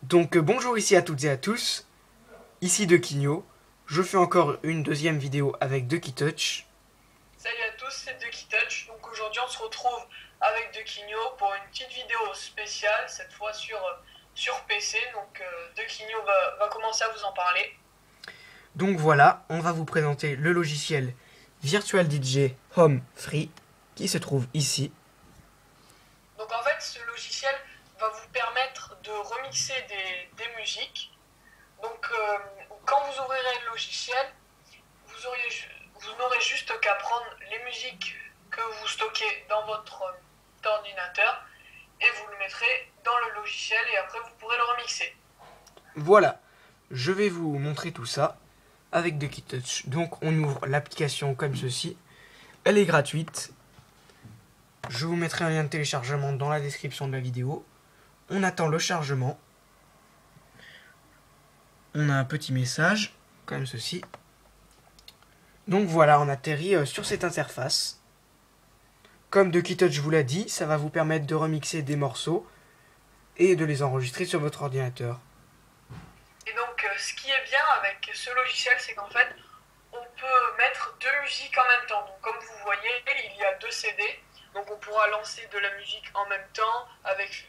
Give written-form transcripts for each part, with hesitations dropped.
Donc bonjour ici à toutes et à tous, ici Dequigno, je fais encore une deuxième vidéo avec Touch. Salut à tous, c'est Touch. Donc aujourd'hui on se retrouve avec Dequigno pour une petite vidéo spéciale, cette fois sur PC. Donc Dequigno va commencer à vous en parler. Donc voilà, on va vous présenter le logiciel Virtual DJ Home Free qui se trouve ici. Donc en fait ce logiciel va vous permettre de remixer des musiques. Donc quand vous ouvrirez le logiciel, vous n'aurez juste qu'à prendre les musiques que vous stockez dans votre ordinateur et vous le mettrez dans le logiciel et après vous pourrez le remixer. Voilà, je vais vous montrer tout ça avec Touch. Donc on ouvre l'application comme ceci, elle est gratuite. Je vous mettrai un lien de téléchargement dans la description de la vidéo. On attend le chargement. On a un petit message, comme ceci. Donc voilà, on atterrit sur cette interface. Comme Touch vous l'a dit, ça va vous permettre de remixer des morceaux et de les enregistrer sur votre ordinateur. Et donc ce qui est bien avec ce logiciel, c'est qu'en fait, on peut mettre deux musiques en même temps. Donc comme vous voyez, il y a deux CD. Donc on pourra lancer de la musique en même temps,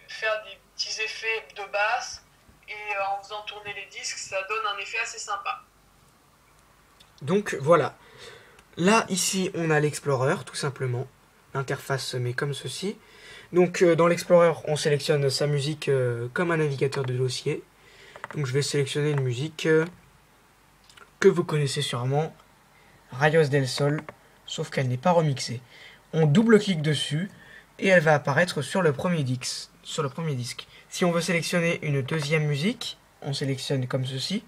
faire des petits effets de basse. Et en faisant tourner les disques, ça donne un effet assez sympa. Donc voilà. Là, ici, on a l'Explorer, tout simplement. L'interface se met comme ceci. Donc dans l'Explorer, on sélectionne sa musique comme un navigateur de dossier. Donc je vais sélectionner une musique que vous connaissez sûrement, Rayos del Sol, sauf qu'elle n'est pas remixée. On double-clique dessus et elle va apparaître sur le premier disque. Si on veut sélectionner une deuxième musique, on sélectionne comme ceci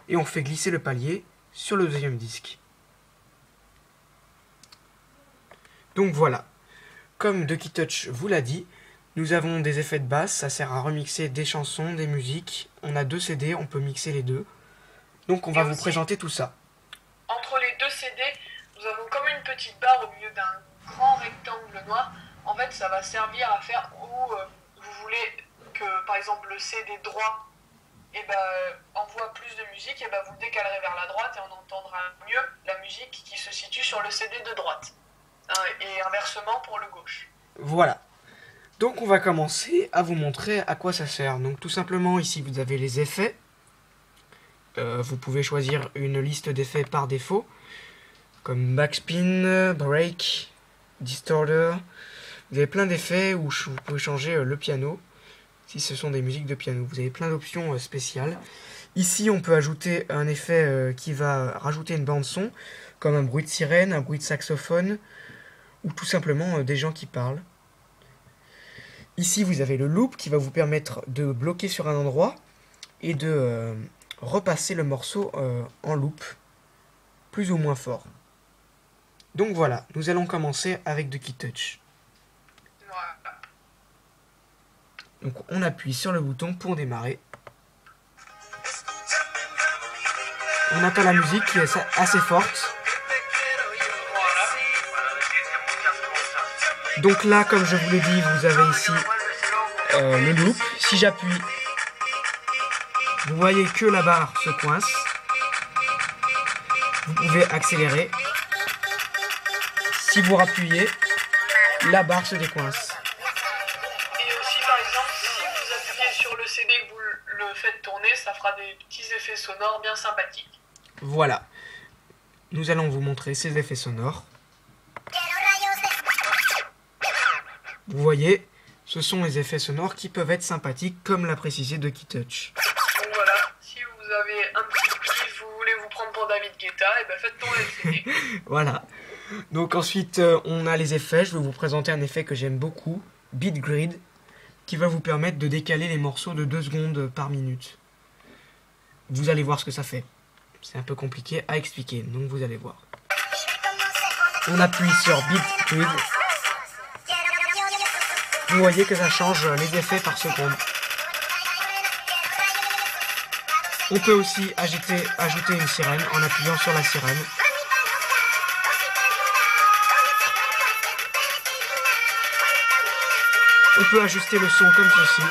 et on fait glisser le palier sur le deuxième disque. Donc voilà, comme Touch vous l'a dit, nous avons des effets de basse, ça sert à remixer des chansons, des musiques. On a deux CD, on peut mixer les deux. Donc on va vous présenter tout ça. Entre les deux CD, nous avons comme une petite barre au milieu d'un grand rectangle noir. En fait, ça va servir à faire où vous voulez que, par exemple, le CD droit envoie plus de musique, et vous le décalerez vers la droite et on entendra mieux la musique qui se situe sur le CD de droite. Et inversement pour le gauche. Voilà. Donc on va commencer à vous montrer à quoi ça sert. Donc tout simplement ici vous avez les effets. Vous pouvez choisir une liste d'effets par défaut, comme backspin, break, distorter. Vous avez plein d'effets où vous pouvez changer le piano, si ce sont des musiques de piano. Vous avez plein d'options spéciales. Ici on peut ajouter un effet qui va rajouter une bande son, comme un bruit de sirène, un bruit de saxophone, ou tout simplement des gens qui parlent. Ici vous avez le loop qui va vous permettre de bloquer sur un endroit et de repasser le morceau en loop, plus ou moins fort. Donc voilà, nous allons commencer avec Touch. Voilà. Donc on appuie sur le bouton pour démarrer. On entend la musique qui est assez forte. Donc là, comme je vous l'ai dit, vous avez ici le loop. Si j'appuie, vous voyez que la barre se coince. Vous pouvez accélérer. Si vous rappuyez, la barre se décoince. Et aussi, par exemple, si vous appuyez sur le CD et que vous le faites tourner, ça fera des petits effets sonores bien sympathiques. Voilà. Nous allons vous montrer ces effets sonores. Vous voyez, ce sont les effets sonores qui peuvent être sympathiques, comme l'a précisé Touch. Donc voilà, si vous avez un petit kiff, vous voulez vous prendre pour David Guetta, et faites tourner le CD. Voilà. Donc ensuite, on a les effets. Je vais vous présenter un effet que j'aime beaucoup, Beat Grid, qui va vous permettre de décaler les morceaux de 2 secondes par minute. Vous allez voir ce que ça fait. C'est un peu compliqué à expliquer, donc vous allez voir. On appuie sur Beat Grid. Vous voyez que ça change les effets par seconde. On peut aussi ajouter une sirène en appuyant sur la sirène. On peut ajuster le son comme ceci.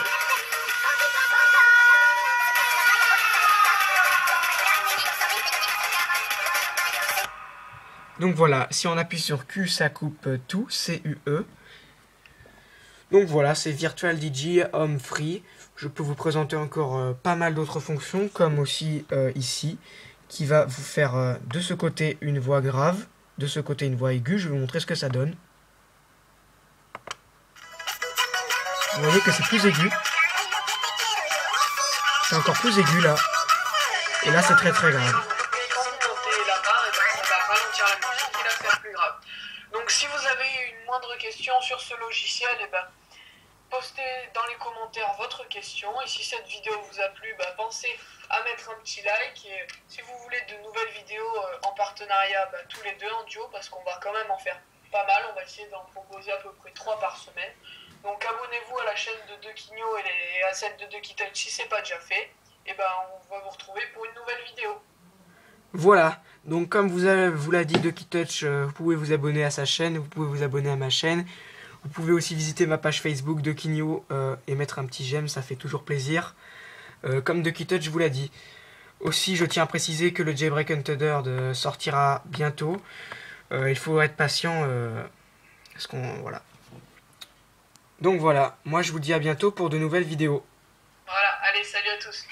Donc voilà, si on appuie sur Q, ça coupe tout, C-U-E. Donc voilà, c'est Virtual DJ Home Free. Je peux vous présenter encore pas mal d'autres fonctions, comme aussi ici, qui va vous faire de ce côté une voix grave, de ce côté une voix aiguë. Je vais vous montrer ce que ça donne. Vous voyez que c'est plus aigu. C'est encore plus aigu là. Et là, c'est très très grave. Donc si vous avez une moindre question sur ce logiciel, postez dans les commentaires votre question. Et si cette vidéo vous a plu, pensez à mettre un petit like. Et si vous voulez de nouvelles vidéos en partenariat, tous les deux en duo, parce qu'on va quand même en faire pas mal. On va essayer d'en proposer à peu près 3 par semaine. Donc abonnez-vous à la chaîne de Dequinho et à celle de DeKitouch si ce n'est pas déjà fait. Et on va vous retrouver pour une nouvelle vidéo. Voilà, donc comme vous l'a dit Dequitouch, vous pouvez vous abonner à sa chaîne, vous pouvez vous abonner à ma chaîne. Vous pouvez aussi visiter ma page Facebook Dequinho et mettre un petit j'aime, ça fait toujours plaisir. Comme Dequitouch vous l'a dit. Aussi, je tiens à préciser que le Jailbreak Untethered sortira bientôt. Il faut être patient, parce qu'on... Voilà. Donc voilà, moi je vous dis à bientôt pour de nouvelles vidéos. Voilà, allez, salut à tous.